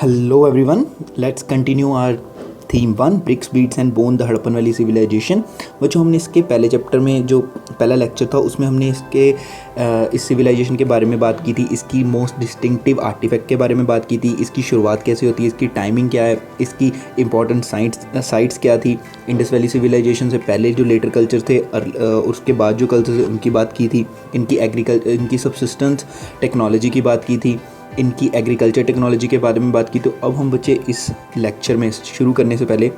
Hello everyone, let's continue our theme 1 bricks beads and bone the Harappan valley civilisation. बच्चों हमने इसके पहले chapter में जो पहला लेक्चर था उसमें हमने इस सिविलाइजेशन के बारे में बात की थी, इसकी मोस्ट डिस्टिंक्टिव आर्टिफैक्ट के बारे में बात की थी, इसकी शुरुआत कैसे होती है, इसकी टाइमिंग क्या है, इसकी इंपॉर्टेंट साइट्स क्या थी, इंडस वैली सिविलाइजेशन से पहले जो लेटर कल्चर थे उसके बाद जो कल्चर थे उनकी बात की थी, इनकी सबसिस्टेंस टेक्नोलॉजी की बात की थी, इनकी एग्रीकल्चर टेक्नोलॉजी के बारे में बात की। तो अब हम बच्चे इस लेक्चर में शुरू करने से पहले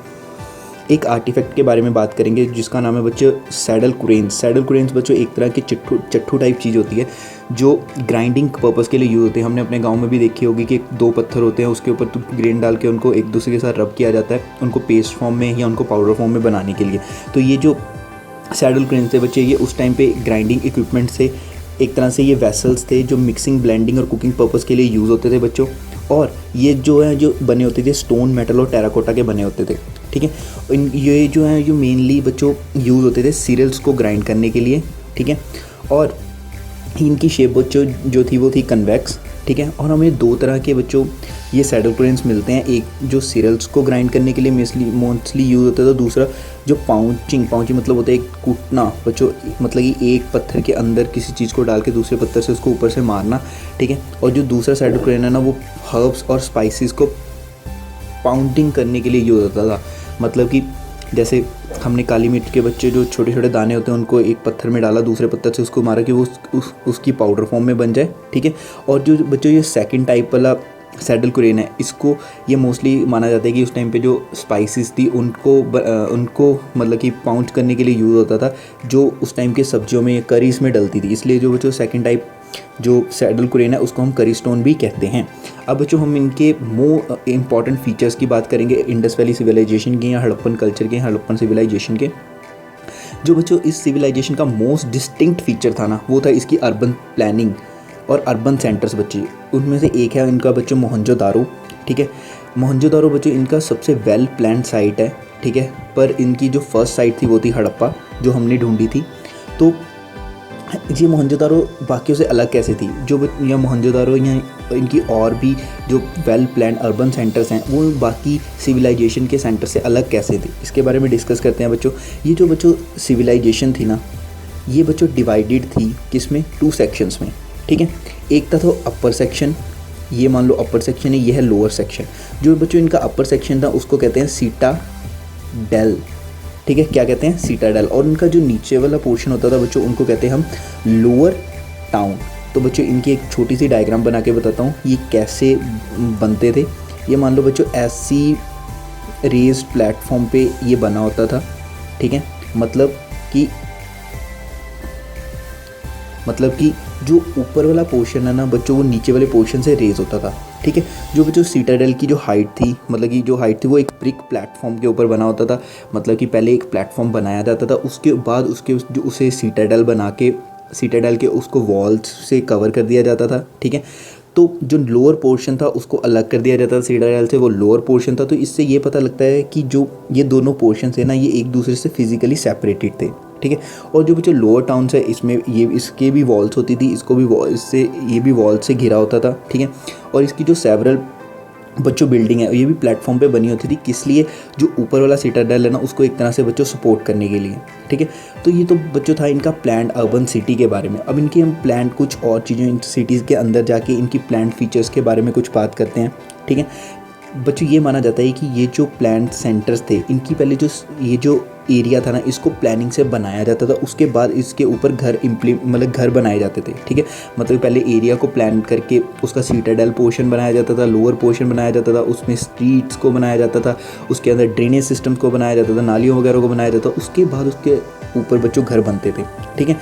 एक आर्टिफैक्ट के बारे में बात करेंगे जिसका नाम है बच्चों सैडल कुरेंस। सैडल कुरेंस बच्चों एक तरह की चट्टू टाइप चीज़ होती है जो ग्राइंडिंग पर्पज़ के लिए यूज़ होते हैं। हमने अपने गांव में भी देखी होगी कि दो पत्थर होते हैं, उसके ऊपर ग्रेन डाल के उनको एक दूसरे के साथ रब किया जाता है उनको पेस्ट फॉर्म में या उनको पाउडर फॉर्म में बनाने के लिए। तो ये जो सैडल कुरेंस थे बच्चे ये उस टाइम पे ग्राइंडिंग इक्विपमेंट से एक तरह से ये वेसल्स थे जो मिक्सिंग ब्लेंडिंग और कुकिंग पर्पज़ के लिए यूज़ होते थे बच्चों। और ये जो बने होते थे स्टोन मेटल और टेराकोटा के बने होते थे, ठीक है। ये जो है जो मेनली बच्चों यूज़ होते थे सीरियल्स को ग्राइंड करने के लिए, ठीक है। और इनकी शेप बच्चों जो थी वो थी कन्वेक्स, ठीक है। और हमें दो तरह के बच्चों ये सैडल कुरेंस मिलते हैं, एक जो सीरियल्स को ग्राइंड करने के लिए मोस्टली यूज़ होता था, दूसरा जो पाउचिंग मतलब होता है एक कूटना बच्चों, मतलब कि एक पत्थर के अंदर किसी चीज़ को डाल के दूसरे पत्थर से उसको ऊपर से मारना, ठीक है। और जो दूसरा सैडल कुरेन है ना वो हर्ब्स और स्पाइसेस को पाउंडिंग करने के लिए यूज़ होता था। मतलब कि जैसे हमने काली मिर्च के बच्चे जो छोटे छोटे दाने होते हैं उनको एक पत्थर में डाला, दूसरे पत्थर से उसको मारा कि वो उसकी पाउडर फॉर्म में बन जाए, ठीक है। और जो बच्चों ये सेकंड टाइप वाला सैडल कुरेन है इसको ये मोस्टली माना जाता है कि उस टाइम पे जो स्पाइसेस थी उनको मतलब कि पाउंड करने के लिए यूज़ होता था जो उस टाइम के सब्जियों में करीज में डलती थी। इसलिए जो बच्चों सेकंड टाइप जो सैडल कुरेन है उसको हम करी स्टोन भी कहते हैं। अब बच्चों हम इनके इम्पॉर्टेंट फीचर्स की बात करेंगे इंडस वैली सिविलाइजेशन के या हड़प्पन कल्चर के, हड़प्पन सिविलाइजेशन के। जो बच्चों इस सिविलाइजेशन का मोस्ट डिस्टिंक्ट फीचर था ना वो था इसकी अर्बन प्लानिंग और अर्बन सेंटर्स बच्चे। उनमें से एक है इनका बच्चों मोहनजोदारो, ठीक है। मोहनजोदारो बच्चों इनका सबसे वेल प्लान साइट है, ठीक है। पर इनकी जो फर्स्ट साइट थी वो थी हड़प्पा जो हमने ढूंढी थी। तो ये मोहनजोदारो बाकियों से अलग कैसे थी, जो या मोहनजोदारो या इनकी और भी जो वेल प्लान अर्बन सेंटर्स हैं वो बाकी सिविलाइजेशन के सेंटर से अलग कैसे थे, इसके बारे में डिस्कस करते हैं बच्चों। ये जो बच्चों सिविलाइजेशन थी ना ये बच्चों डिवाइडेड थी किसमें, 2 सेक्शंस में, ठीक है। एक था तो अपर सेक्शन, ये मान लो अपर सेक्शन है, ये है लोअर सेक्शन। जो बच्चों इनका अपर सेक्शन था उसको कहते हैं सीटाडेल, ठीक है। क्या कहते हैं, सीटाडेल। और उनका जो नीचे वाला पोर्शन होता था बच्चों उनको कहते हैं हम लोअर टाउन। तो बच्चों इनकी एक छोटी सी डायग्राम बना के बताता हूँ ये कैसे बनते थे। ये मान लो बच्चों ऐसी रेज्ड प्लेटफॉर्म पे ये बना होता था, ठीक है। मतलब कि जो ऊपर वाला पोर्शन है ना बच्चों वो नीचे वाले पोर्शन से रेज होता था, ठीक है। जो बच्चों सीटाडेल की जो हाइट थी मतलब कि जो हाइट थी वो एक ब्रिक प्लेटफॉर्म के ऊपर बना होता था। मतलब कि पहले एक प्लेटफॉर्म बनाया जाता था, उसके बाद उसे सीटाडेल के उसको वॉल्स से कवर कर दिया जाता था, ठीक है। तो जो लोअर पोर्शन था उसको अलग कर दिया जाता था सीटाडेल से, वो लोअर पोर्शन था। तो इससे ये पता लगता है कि जो ये दोनों पोर्शन है ना ये एक दूसरे से फिजिकली सेपरेटेड थे, ठीक है। और जो बच्चों लोअर टाउन है इसमें ये इसके भी वॉल्स होती थी, इसको भी इससे ये भी वॉल से घिरा होता था, ठीक है। और इसकी जो सेवरल बच्चों बिल्डिंग है ये भी प्लेटफॉर्म पे बनी होती थी, किस लिए, जो ऊपर वाला सीटाडेल है ना उसको एक तरह से बच्चों सपोर्ट करने के लिए, ठीक है। तो ये तो बच्चों था इनका प्लान्ड अर्बन सिटी के बारे में। अब इनकी हम प्लान्ड कुछ और चीज़ें इन सिटीज़ के अंदर जाके इनकी प्लान्ड फीचर्स के बारे में कुछ बात करते हैं, ठीक है। बच्चों ये माना जाता है कि ये जो प्लान सेंटर्स थे इनकी पहले ये जो एरिया था ना इसको प्लानिंग से बनाया जाता था, उसके बाद इसके ऊपर घर बनाए जाते थे, ठीक है। मतलब पहले एरिया को प्लान करके उसका सीटाडेल पोर्शन बनाया जाता था, लोअर पोर्शन बनाया जाता था, उसमें स्ट्रीट्स को बनाया जाता था, उसके अंदर ड्रेनेज सिस्टम को बनाया जाता था, नालियों वगैरह को बनाया जाता था, उसके बाद उसके ऊपर बच्चों घर बनते थे, ठीक है।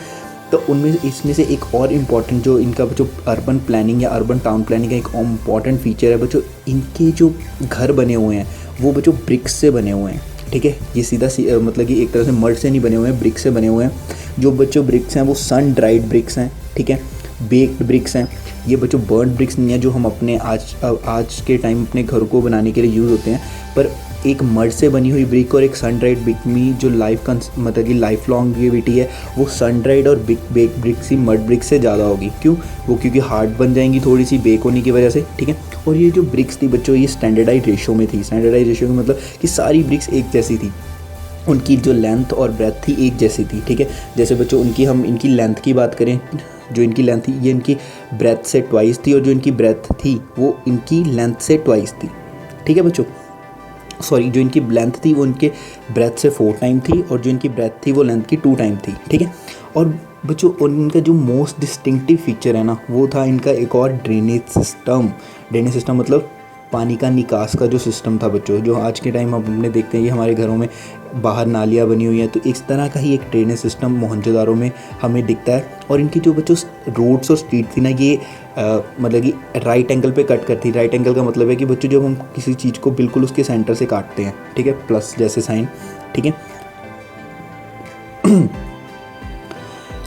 तो इसमें से एक और इम्पॉर्टेंट जो इनका बच्चों अर्बन प्लानिंग या अर्बन टाउन प्लानिंग का एक इम्पॉर्टेंट फीचर है बच्चों, इनके जो घर बने हुए हैं वो बच्चों ब्रिक्स से बने हुए हैं, ठीक है। ये सीधा मतलब कि एक तरह से मड से नहीं बने हुए हैं, ब्रिक्स से बने हुए हैं। जो बच्चों ब्रिक्स हैं वो सन ड्राइड ब्रिक्स हैं, ठीक है, बेक्ड ब्रिक्स हैं। ये बच्चों बर्न ब्रिक्स नहीं है जो हम अपने आज के टाइम अपने घर को बनाने के लिए यूज़ होते हैं, पर एक मड से बनी हुई ब्रिक और एक सन ड्राइड ब्रिक में जो लाइफ का मतलब कि लाइफ लॉन्गेविटी है वो सन ड्राइड और बेक ब्रिक सी मड ब्रिक से ज़्यादा होगी। क्यों? वो क्योंकि हार्ड बन जाएंगी थोड़ी सी बेक होने की वजह से, ठीक है। और ये जो ब्रिक्स थी बच्चों ये स्टैंडर्डाइज रेशो में थी। स्टैंडर्डाइज रेशो का मतलब कि सारी ब्रिक्स एक जैसी थी, उनकी जो लेंथ और ब्रेथ थी एक जैसी थी, ठीक है। जैसे बच्चों इनकी लेंथ की बात करें, जो इनकी लेंथ थी ये इनकी ब्रेथ से ट्वाइस थी, और जो इनकी ब्रेथ थी वो इनकी लेंथ से ट्वाइस थी, ठीक है बच्चों। सॉरी, जो इनकी लेंथ थी वो इनके ब्रेथ से 4 टाइम थी, और जो इनकी ब्रेथ थी वो लेंथ की 2 टाइम थी, ठीक है। और बच्चों इनका जो मोस्ट डिस्टिंक्टिव फीचर है ना वो था इनका एक और ड्रेनेज सिस्टम। ड्रेनेज सिस्टम मतलब पानी का निकास का जो सिस्टम था बच्चों, जो आज के टाइम हम अपने देखते हैं कि हमारे घरों में बाहर नालियाँ बनी हुई हैं, तो इस तरह का ही एक ड्रेनेज सिस्टम मोहनजोदारो में हमें दिखता है। और इनकी जो बच्चों रोड्स और स्ट्रीट थी ना ये मतलब कि राइट एंगल पे कट करती। राइट एंगल का मतलब है कि बच्चों जब हम किसी चीज़ को बिल्कुल उसके सेंटर से काटते हैं, ठीक है, प्लस जैसे साइन, ठीक है।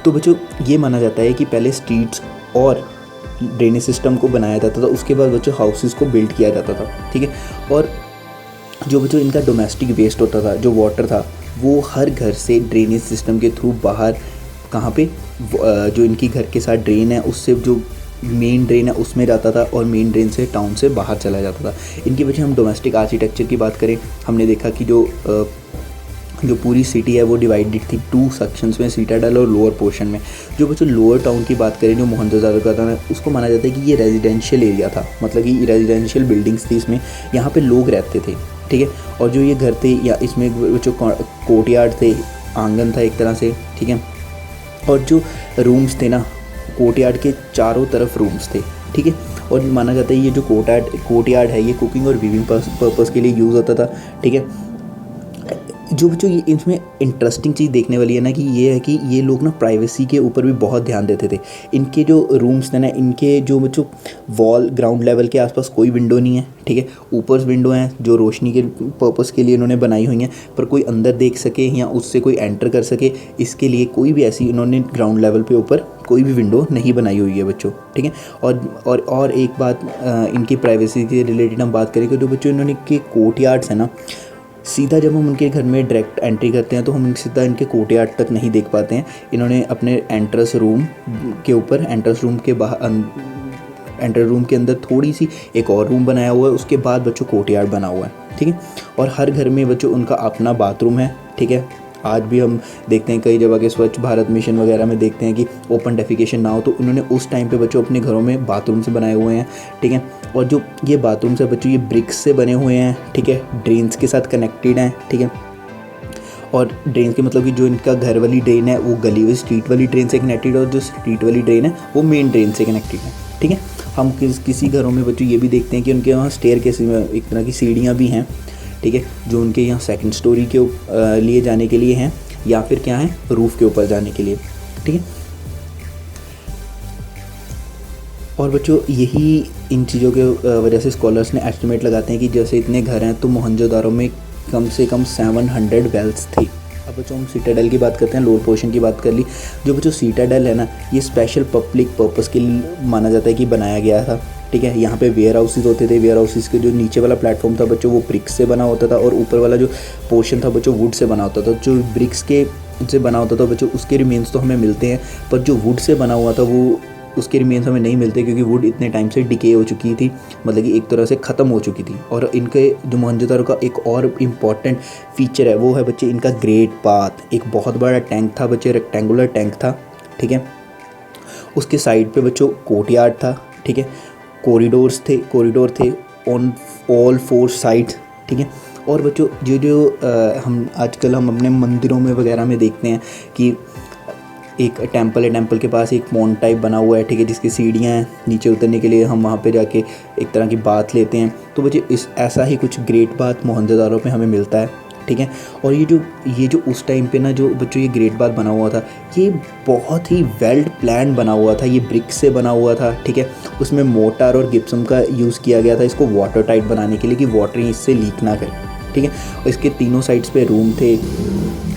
तो बच्चों ये माना जाता है कि पहले स्ट्रीट्स और ड्रेनेज सिस्टम को बनाया जाता था, उसके बाद बच्चों हाउसेस को बिल्ड किया जाता था, ठीक है। और जो बच्चों इनका डोमेस्टिक वेस्ट होता था, जो वाटर था, वो हर घर से ड्रेनेज सिस्टम के थ्रू बाहर कहाँ पे जो इनकी घर के साथ ड्रेन है उससे जो मेन ड्रेन है उसमें जाता था, और मेन ड्रेन से टाउन से बाहर चला जाता था। इनकी वजह हम डोमेस्टिक आर्किटेक्चर की बात करें, हमने देखा कि जो पूरी सिटी है वो डिवाइडेड थी 2 सेक्शंस में, सिटाडेल और लोअर पोर्शन में। जो बच्चों लोअर टाउन की बात करें जो मोहनजोदारो का था, उसको माना जाता है कि ये रेजिडेंशियल एरिया था, मतलब कि रेजिडेंशियल बिल्डिंग्स थी, इसमें यहाँ पे लोग रहते थे, ठीक है। और जो ये घर थे या इसमें बच्चों कोर्टयार्ड थे, आंगन था एक तरह से, ठीक है। और जो रूम्स थे ना, कोर्टयार्ड के चारों तरफ रूम्स थे, ठीक है। और माना जाता है ये जो कोर्टयार्ड है ये कुकिंग और वीविंग पर्पज़ के लिए यूज़ होता था, ठीक है। जो बच्चों ये इसमें इंटरेस्टिंग चीज़ देखने वाली है ना कि ये है कि ये लोग ना प्राइवेसी के ऊपर भी बहुत ध्यान देते थे। इनके जो रूम्स थे ना, इनके जो बच्चों वॉल ग्राउंड लेवल के आसपास कोई विंडो नहीं है, ठीक है। ऊपर विंडो हैं जो रोशनी के पर्पस के लिए इन्होंने बनाई हुई हैं, पर कोई अंदर देख सके या उससे कोई एंटर कर सके इसके लिए कोई भी ऐसी इन्होंने ग्राउंड लेवल पे ऊपर कोई भी विंडो नहीं बनाई हुई है बच्चों, ठीक है। और एक बात इनकी प्राइवेसी के रिलेटेड हम बात करें कि जो बच्चों इन्होंने के कोर्टयार्ड्स है ना, सीधा जब हम उनके घर में डायरेक्ट एंट्री करते हैं तो हम सीधा इनके कोर्टयार्ड तक नहीं देख पाते हैं। इन्होंने अपने एंट्रेंस रूम के ऊपर, एंट्रेंस रूम के बाहर, एंटर रूम के अंदर थोड़ी सी एक और रूम बनाया हुआ है, उसके बाद बच्चों कोर्टयार्ड बना हुआ है, ठीक है। और हर घर में बच्चों उनका अपना बाथरूम है, ठीक है। आज भी हम देखते हैं कई जगह के स्वच्छ भारत मिशन वगैरह में देखते हैं कि ओपन डेफिकेशन ना हो, तो उन्होंने उस टाइम पे बच्चों अपने घरों में बाथरूम से बनाए हुए हैं, ठीक है। और जो ये बाथरूम से बच्चों ये ब्रिक्स से बने हुए हैं, ठीक है, ड्रेन्स के साथ कनेक्टेड हैं, ठीक है। और ड्रेन के मतलब कि जो इनका घर वाली ड्रेन है वो गली हुई स्ट्रीट वाली ड्रेन से कनेक्टेड है, और जो स्ट्रीट वाली ड्रेन है वो मेन ड्रेन से कनेक्टेड है, ठीक है। हम किसी घरों में बच्चों ये भी देखते हैं कि उनके वहाँ स्टेयर केस में एक तरह की सीढ़ियाँ भी हैं, ठीक है, जो उनके यहाँ सेकंड स्टोरी के लिए जाने के लिए हैं, या फिर क्या है रूफ़ के ऊपर जाने के लिए, ठीक है। और बच्चों यही इन चीज़ों के वजह से स्कॉलर्स ने एस्टिमेट लगाते हैं कि जैसे इतने घर हैं तो मोहनजोदारो में कम से कम 700 वेल्स थी। अब बच्चों हम सिटाडेल की बात करते हैं, लोअर पोर्शन की बात कर ली। जो बच्चों सिटाडेल है ना, ये स्पेशल पब्लिक पर्पस के लिए माना जाता है कि बनाया गया था, ठीक है। यहाँ पे वेयर हाउसेज होते थे। वेयर हाउसेज के जो नीचे वाला प्लेटफॉर्म था बच्चों वो ब्रिक्स से बना होता था, और ऊपर वाला जो पोर्शन था बच्चों वुड से बना होता था। जो ब्रिक्स के से बना होता था बच्चों उसके रिमेन्स तो हमें मिलते हैं, पर जो वुड से बना हुआ था वो उसके रिमेन्स हमें नहीं मिलते, क्योंकि वुड इतने टाइम से डिके हो चुकी थी, मतलब कि एक तरह से ख़त्म हो चुकी थी। और इनके जो मोहनजोदारो का एक और इम्पॉर्टेंट फीचर है वो है बच्चे इनका ग्रेट पाथ। एक बहुत बड़ा टैंक था बच्चे, रेक्टेंगुलर टैंक था, ठीक है। उसके साइड पे बच्चों कोर्टयार्ड था, ठीक है। कॉरिडोर थे ऑन ऑल 4 साइड्स, ठीक है। और बच्चों जो हम आजकल हम अपने मंदिरों में वगैरह में देखते हैं कि एक टेंपल है, टेंपल के पास एक पॉन्ड टाइप बना हुआ है, ठीक है, जिसकी सीढ़ियाँ हैं, नीचे उतरने के लिए हम वहाँ पे जाके एक तरह की बात लेते हैं। तो बच्चे ऐसा ही कुछ ग्रेट बाथ मोहनजोदारो में हमें मिलता है, ठीक है। और ये जो उस टाइम पे ना जो बच्चों ये ग्रेट बाथ बना हुआ था, ये बहुत ही वेल प्लान बना हुआ था। ये ब्रिक से बना हुआ था, ठीक है। उसमें मोटार और गिप्सम का यूज़ किया गया था इसको वाटर टाइट बनाने के लिए, कि वाटर इससे लीक ना करे, ठीक है। और इसके तीनों साइड्स पे रूम थे।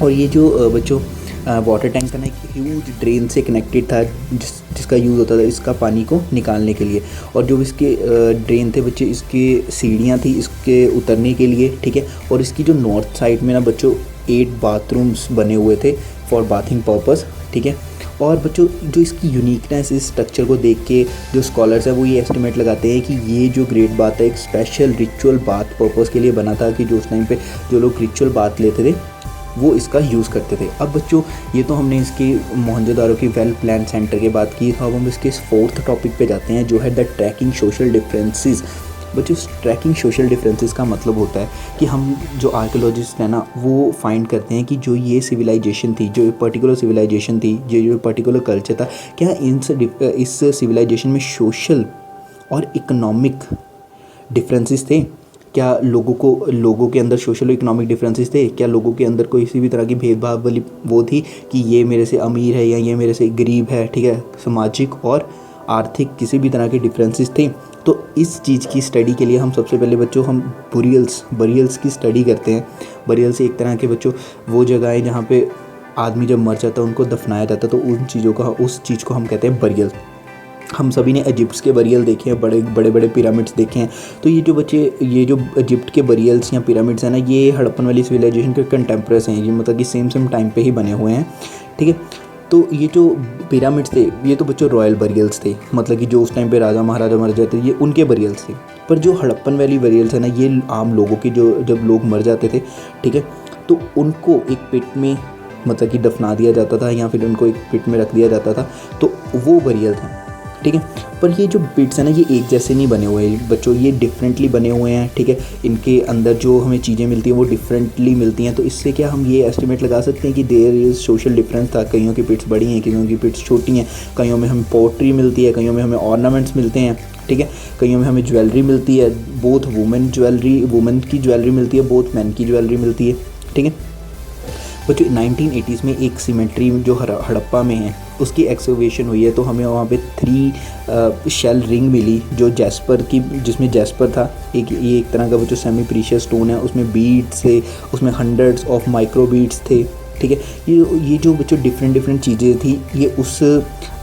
और ये जो बच्चों वाटर टैंक का ना एक ह्यूज ड्रेन से कनेक्टेड था, जिसका यूज़ होता था इसका पानी को निकालने के लिए। और जो इसके ड्रेन थे बच्चे, इसके सीढ़ियाँ थी इसके उतरने के लिए, ठीक है। और इसकी जो नॉर्थ साइड में ना बच्चों 8 बाथरूम्स बने हुए थे फॉर बाथिंग पर्पज़, ठीक है। और बच्चों जो इसकी यूनिकनेस, इस स्ट्रक्चर को देख के जो स्कॉलर्स हैं वो ये एस्टिमेट लगाते हैं कि ये जो ग्रेट बाथ है एक स्पेशल रिचुअल बाथ पर्पज़ के लिए बना था, कि जो उस टाइम पे जो लोग रिचुअल बाथ लेते थे वो इसका यूज़ करते थे। अब बच्चों ये तो हमने इसके मोहनजोदारो की वेल प्लान सेंटर की बात की। अब हम इसके 4th टॉपिक पे जाते हैं, जो है द ट्रैकिंग सोशल डिफरेंसेस। बच्चों ट्रैकिंग सोशल डिफरेंसेस का मतलब होता है कि हम जो आर्कियोलॉजिस्ट हैं ना वो फाइंड करते हैं कि जो ये सिविलाइजेशन थी, जो पर्टिकुलर सिविलाइजेशन थी, जो पर्टिकुलर कल्चर था, क्या इस सिविलाइजेशन में सोशल और इकोनॉमिक डिफरेंसेस थे। क्या लोगों के अंदर सोशल इकोनॉमिक डिफरेंसेस थे। क्या लोगों के अंदर कोई किसी भी तरह की भेदभाव वाली वो थी कि ये मेरे से अमीर है या ये मेरे से गरीब है, ठीक है। सामाजिक और आर्थिक किसी भी तरह के डिफरेंसेस थे। तो इस चीज़ की स्टडी के लिए हम सबसे पहले बच्चों हम बरियल्स की स्टडी करते हैं। बरियल्स एक तरह के बच्चों वो जगह है जहाँ पे आदमी जब मर जाता है उनको दफनाया जाता है, तो उस चीज़ को हम कहते हैं बरियल। हम सभी ने इजिप्ट के बरियल देखे हैं, बड़े बड़े पिरामिड्स देखे हैं। तो ये जो इजिप्ट के बरियल्स या पिरामिड्स हैं ना, ये हड़प्पन वैली सिविलाइजेशन के कंटेम्पररी हैं। ये मतलब कि सेम टाइम पे ही बने हुए हैं, ठीक है। तो ये जो पिरामिड्स थे ये तो बच्चों रॉयल बरियल्स थे, मतलब कि जो उस टाइम पे राजा महाराजा मर जाते थे ये उनके बरियल्स थे। पर जो हड़प्पन वैली बरियल्स है ना, ये आम लोगों के, जो जब लोग मर जाते थे, ठीक है, तो उनको एक पिट में मतलब कि दफना दिया जाता था या फिर उनको एक पिट में रख दिया जाता था, तो वो बरियल था, ठीक है। पर ये जो पिट्स हैं ना ये एक जैसे नहीं बने हुए हैं बच्चों, ये डिफरेंटली बने हुए हैं, ठीक है। इनके अंदर जो हमें चीज़ें मिलती हैं वो डिफरेंटली मिलती हैं। तो इससे क्या हम ये एस्टिमेट लगा सकते हैं कि देयर इज़ सोशल डिफरेंस था। कईयों की पिट्स बड़ी हैं, कईयों की पिट्स छोटी हैं, कईयों में हमें पोट्री मिलती है, कईयों में हमें ऑर्नामेंट्स मिलते हैं, ठीक है। कईयों में हमें ज्वेलरी मिलती है, बोथ वुमेन की ज्वेलरी मिलती है, बोथ मैन की ज्वेलरी मिलती है, ठीक है। बच्चों 1980s में एक सीमेंट्री जो हड़प्पा में है उसकी एक्सकवेशन हुई है, तो हमें वहाँ पे 3 शेल रिंग मिली जो जैस्पर की, जिसमें जैस्पर था ये एक तरह का वो जो सेमी प्रीशियस स्टोन है, उसमें बीड्स थे, उसमें हंड्रेड्स ऑफ माइक्रो बीड्स थे, ठीक है। ये जो बच्चों डिफरेंट चीज़ें थी ये उस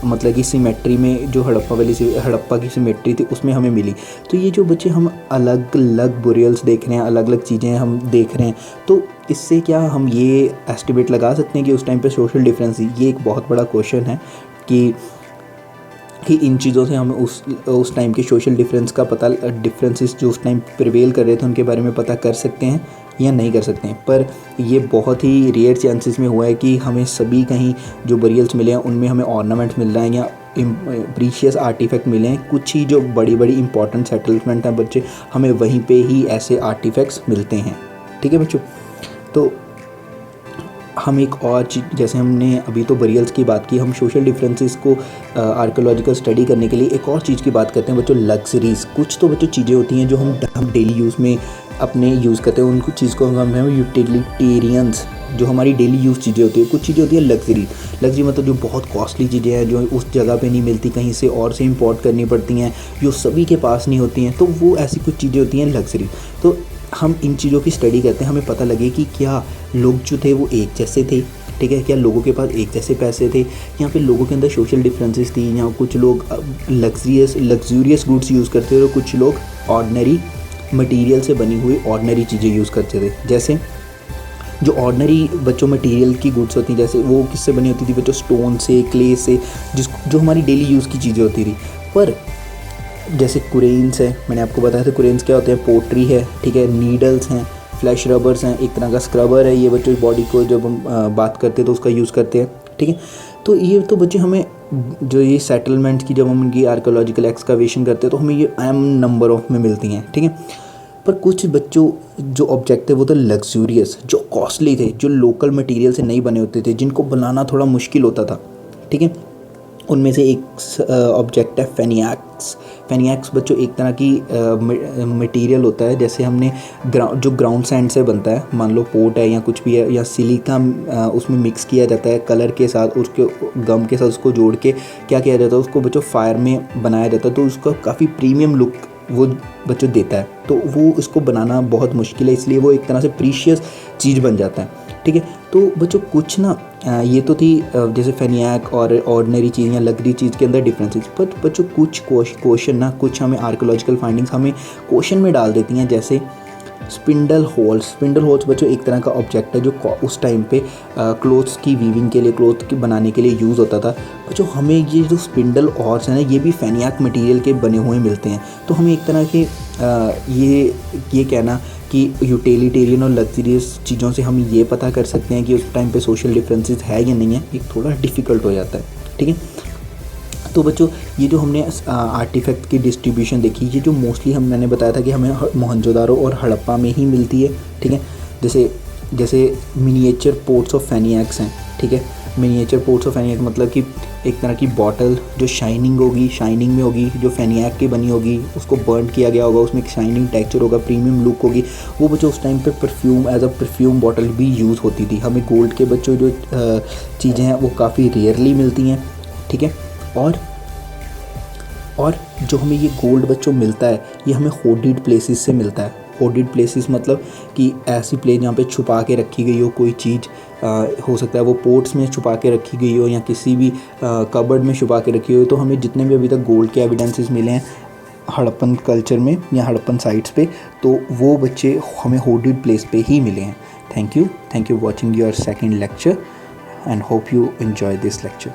मतलब कि सिमेट्री में जो हड़प्पा की सिमेट्री थी उसमें हमें मिली। तो ये जो बच्चे हम अलग अलग बुरियल्स देख रहे हैं, अलग अलग चीज़ें हम देख रहे हैं, तो इससे क्या हम ये एस्टिमेट लगा सकते हैं कि उस टाइम पे सोशल डिफरेंस, ये एक बहुत बड़ा क्वेश्चन है कि इन चीज़ों से हम उस टाइम के सोशल डिफरेंस का पता, डिफरेंसेस जो उस टाइम प्रिवेल कर रहे थे उनके बारे में पता कर सकते हैं या नहीं कर सकते हैं। पर ये बहुत ही रेयर चांसेस में हुआ है कि हमें सभी कहीं जो बरियल्स मिले हैं उनमें हमें ऑर्नामेंट्स मिल रहे हैं या प्रीशियस आर्टिफैक्ट मिले हैं। कुछ ही जो बड़ी इंपॉर्टेंट सेटलमेंट हैं बच्चे, हमें वहीं पे ही ऐसे आर्टिफैक्ट्स मिलते हैं, ठीक है बच्चों। तो हम एक और चीज़, जैसे हमने अभी तो बरियल्स की बात की, हम सोशल डिफरेंसेस को आर्कियोलॉजिकल स्टडी करने के लिए एक और चीज़ की बात करते हैं बच्चों, लग्जरीज़। कुछ तो बच्चों चीज़ें होती हैं जो हम डेली यूज़ में अपने यूज़ करते हैं, उनको चीज़ को हम यूटिलिटेरियंस, जो हमारी डेली यूज़ चीज़ें होती है। कुछ चीज़ें होती है लग्जरी मतलब जो बहुत कॉस्टली चीज़ें हैं, जो उस जगह पे नहीं मिलती, कहीं से और से इंपोर्ट करनी पड़ती हैं, जो सभी के पास नहीं होती हैं, तो वो ऐसी कुछ चीज़ें होती हैं लग्जरी। तो हम इन चीज़ों की स्टडी करते हैं, हमें पता लगे कि क्या लोग जो थे वो एक जैसे थे, ठीक है। क्या लोगों के पास एक जैसे पैसे थे, या फिर लोगों के अंदर सोशल डिफरेंसेस थी, या कुछ लोग लग्जूरियस गुड्स यूज़ करते थे और कुछ लोग ऑर्डिनरी मटेरियल से बनी हुई ऑर्डिनरी चीज़ें यूज़ करते थे। जैसे जो ऑर्डिनरी बच्चों मटेरियल की गुड्स होती हैं, जैसे वो किससे बनी होती थी बच्चों, स्टोन से, क्ले से, जो हमारी डेली यूज़ की चीज़ें होती थी। पर जैसे कुरेन्स है, मैंने आपको बताया था कुरेन्स क्या होते हैं, पोट्री है, ठीक है, नीडल्स हैं, फ्लैश रबर्स हैं, एक तरह का स्क्रबर है, ये बच्चों बॉडी को जब हम बात करते हैं तो उसका यूज़ करते हैं, ठीक है। तो ये तो बच्चे हमें जो ये सेटलमेंट्स की जब हम उनकी आर्कियोलॉजिकल एक्सकवेशन करते हैं तो हमें ये एम नंबर ऑफ में मिलती हैं, ठीक है। पर कुछ बच्चों जो ऑब्जेक्ट थे वो तो लग्जूरियस, जो कॉस्टली थे, जो लोकल मटेरियल से नहीं बने होते थे, जिनको बनाना थोड़ा मुश्किल होता था, ठीक है। उनमें से एक ऑब्जेक्ट है फेनियाक्स बच्चों एक तरह की मटेरियल होता है, जैसे हमने जो ग्राउंड सैंड से बनता है, मान लो पोट है या कुछ भी है, या सिलिका उसमें मिक्स किया जाता है कलर के साथ, उसके गम के साथ उसको जोड़ के क्या किया जाता है, उसको बच्चों फायर में बनाया जाता है, तो उसका काफ़ी प्रीमियम लुक वो बच्चों देता है, तो वो उसको बनाना बहुत मुश्किल है, इसलिए वो एक तरह से प्रीशियस चीज़ बन जाता है। ठीक है, तो बच्चों कुछ ना ये तो थी जैसे फेनियाक और ऑर्डिनरी चीज़ या लग्जरी चीज़ के अंदर डिफरेंसेस, बट बच्चों कुछ क्वेश्चन ना, कुछ हमें आर्कोलॉजिकल फाइंडिंग्स हमें क्वेश्चन में डाल देती हैं। जैसे स्पिंडल होल्स बच्चों एक तरह का ऑब्जेक्ट है जो उस टाइम पे क्लोथ्स की वीविंग के लिए, क्लोथ के बनाने के लिए यूज़ होता था। बच्चों हमें ये जो स्पिंडल हॉर्स है ना, ये भी फेनियाक मटेरियल के बने हुए मिलते हैं। तो हमें एक तरह के ये कहना कि यूटिलिटेरियन और लग्जरियस चीज़ों से हम ये पता कर सकते हैं कि उस टाइम पे सोशल डिफरेंसेस है या नहीं है, एक थोड़ा डिफ़िकल्ट हो जाता है। ठीक है, तो बच्चों ये जो हमने आर्टिफैक्ट की डिस्ट्रीब्यूशन देखी, ये जो मोस्टली मैंने बताया था कि हमें मोहनजोदारो और हड़प्पा में ही मिलती है। ठीक है, जैसे मिनिएचर पोर्ट्स ऑफ फेनियाक्स हैं। ठीक है, मिनिएचर पोर्ट्स ऑफ फेनियाक मतलब कि एक तरह की बॉटल जो शाइनिंग में होगी, जो फेनियाक की बनी होगी, उसको बर्न किया गया होगा, उसमें एक शाइनिंग टेक्सचर होगा, प्रीमियम लुक होगी। वो बच्चों उस टाइम पे perfume as a perfume bottle भी यूज़ होती थी। हमें गोल्ड के बच्चों जो चीज़ें हैं वो काफ़ी रेयरली मिलती हैं। ठीक है, और जो हमें ये गोल्ड बच्चों मिलता है, ये हमें होडिड प्लेसेस से मिलता है। होडिड प्लेसेस मतलब कि ऐसी प्लेस जहाँ पे छुपा के रखी गई हो कोई चीज़, हो सकता है वो पोर्ट्स में छुपा के रखी गई हो या किसी भी कबर्ड में छुपा के रखी हो। तो हमें जितने भी अभी तक गोल्ड के एविडेंसेस मिले हैं हड़प्पन कल्चर में या हड़प्पन साइट्स पे, तो वो बच्चे हमें होडिड प्लेस पे ही मिले हैं। Thank you watching your second lecture and hope you enjoy this lecture.